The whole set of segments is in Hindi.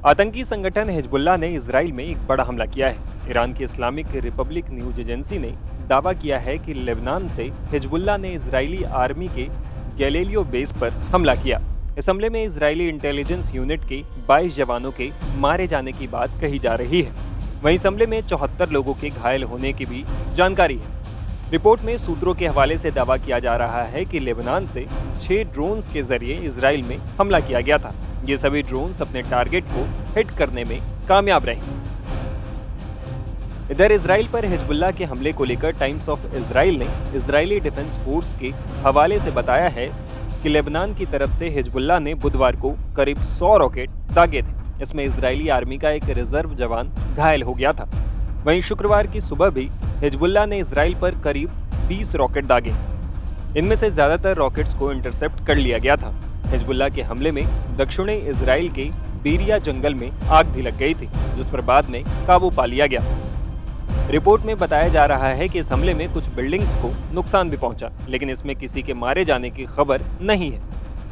आतंकी संगठन हिजबुल्लाह ने इजराइल में एक बड़ा हमला किया है। ईरान की इस्लामिक रिपब्लिक न्यूज एजेंसी ने दावा किया है कि लेबनान से हिजबुल्लाह ने इजरायली आर्मी के गैलीलियो बेस पर हमला किया। इस हमले में इजरायली इंटेलिजेंस यूनिट के 22 जवानों के मारे जाने की बात कही जा रही है। वहीं इस हमले में 74 लोगों के घायल होने की भी जानकारी है। रिपोर्ट में सूत्रों के हवाले से दावा किया जा रहा है कि लेबनान से 6 ड्रोन्स के जरिए इजराइल में हमला किया गया था। ये सभी ड्रोन्स अपने टारगेट को हिट करने में कामयाब रहे। इधर इजराइल पर हिजबुल्लाह के हमले को लेकर टाइम्स ऑफ इजराइल ने इजरायली डिफेंस फोर्स के हवाले से बताया है कि लेबनान की तरफ से हिजबुल्लाह ने बुधवार को करीब 100 रॉकेट दागे थे। इसमें इजरायली आर्मी का एक रिजर्व जवान घायल हो गया था। वहीं शुक्रवार की सुबह भी हिजबुल्लाह ने इजराइल पर करीब 20 रॉकेट दागे। इनमें से ज्यादातर रॉकेट्स को इंटरसेप्ट कर लिया गया था। हिजबुल्लाह के हमले में दक्षिणी इजराइल के बेरिया जंगल में आग भी लग गई थी, जिस पर बाद में काबू पा लिया गया। रिपोर्ट में बताया जा रहा है कि इस हमले में कुछ बिल्डिंग्स को नुकसान भी पहुंचा, लेकिन इसमें किसी के मारे जाने की खबर नहीं है।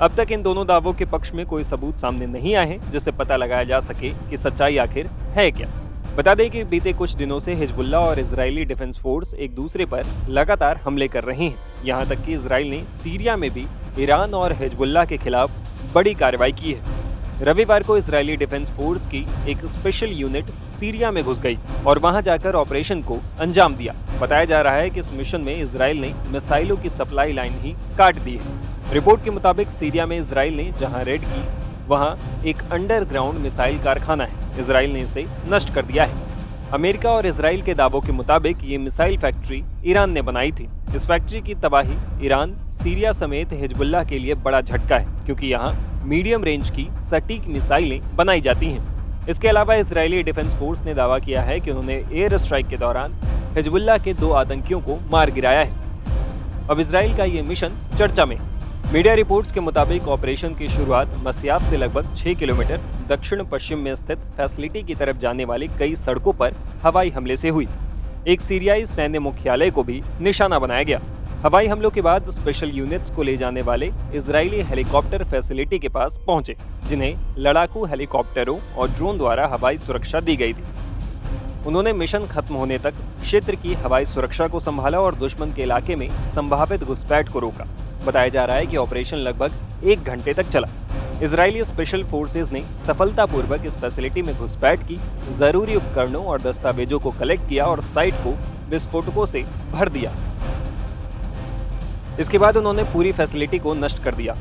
अब तक इन दोनों दावों के पक्ष में कोई सबूत सामने नहीं आए हैं, जिससे पता लगाया जा सके कि सच्चाई आखिर है क्या। बता दें कि बीते कुछ दिनों से हिजबुल्लाह और इजरायली डिफेंस फोर्स एक दूसरे पर लगातार हमले कर रहे हैं। यहां तक कि इजराइल ने सीरिया में भी ईरान और हिजबुल्लाह के खिलाफ बड़ी कार्रवाई की है। रविवार को इजरायली डिफेंस फोर्स की एक स्पेशल यूनिट सीरिया में घुस गई और वहां जाकर ऑपरेशन को अंजाम दिया। बताया जा रहा है कि इस मिशन में इजराइल ने मिसाइलों की सप्लाई लाइन ही काट दी है। रिपोर्ट के मुताबिक सीरिया में इजराइल ने जहां रेड की, वहां एक अंडरग्राउंड मिसाइल कारखाना है। इजराइल ने इसे नष्ट कर दिया है। अमेरिका और इजराइल के दावों के मुताबिक ये मिसाइल फैक्ट्री ईरान ने बनाई थी। इस फैक्ट्री की तबाही ईरान, सीरिया समेत हिजबुल्लाह के लिए बड़ा झटका है, क्योंकि यहाँ मीडियम रेंज की सटीक मिसाइलें बनाई जाती हैं। इसके अलावा इजरायली डिफेंस फोर्स ने दावा किया है कि उन्होंने एयर स्ट्राइक के दौरान हिजबुल्लाह के 2 आतंकियों को मार गिराया है। अब इजराइल का ये मिशन चर्चा में। मीडिया रिपोर्ट्स के मुताबिक ऑपरेशन की शुरुआत मस्याब से लगभग 6 किलोमीटर दक्षिण पश्चिम में स्थित फैसिलिटी की तरफ जाने वाली कई सड़कों पर हवाई हमले से हुई। एक सीरियाई सैन्य मुख्यालय को भी निशाना बनाया गया। हवाई हमलों के बाद स्पेशल यूनिट्स को ले जाने वाले इजरायली हेलीकॉप्टर फैसिलिटी के पास पहुंचे, जिन्हें लड़ाकू हेलीकॉप्टरों और ड्रोन द्वारा हवाई सुरक्षा दी गई थी। उन्होंने मिशन खत्म होने तक क्षेत्र की हवाई सुरक्षा को संभाला और दुश्मन के इलाके में संभावित घुसपैठ को रोका। बताया जा रहा है कि ऑपरेशन लगभग 1 घंटे तक चला। इजरायली स्पेशल फोर्सेज ने सफलतापूर्वक इस फैसिलिटी में घुसपैठ की, जरूरी उपकरणों और दस्तावेजों को कलेक्ट किया और साइट को विस्फोटकों से भर दिया। इसके बाद उन्होंने पूरी फैसिलिटी को नष्ट कर दिया।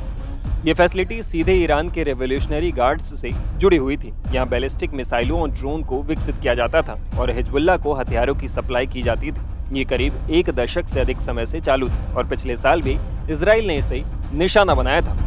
ये फैसिलिटी सीधे ईरान के रेवोल्यूशनरी गार्ड्स से जुड़ी हुई थी। यहाँ बैलिस्टिक मिसाइलों और ड्रोन को विकसित किया जाता था और हिजबुल्लाह को हथियारों की सप्लाई की जाती थी। ये करीब 1 दशक से अधिक समय से चालू थी और पिछले साल भी इजराइल ने इसे निशाना बनाया था।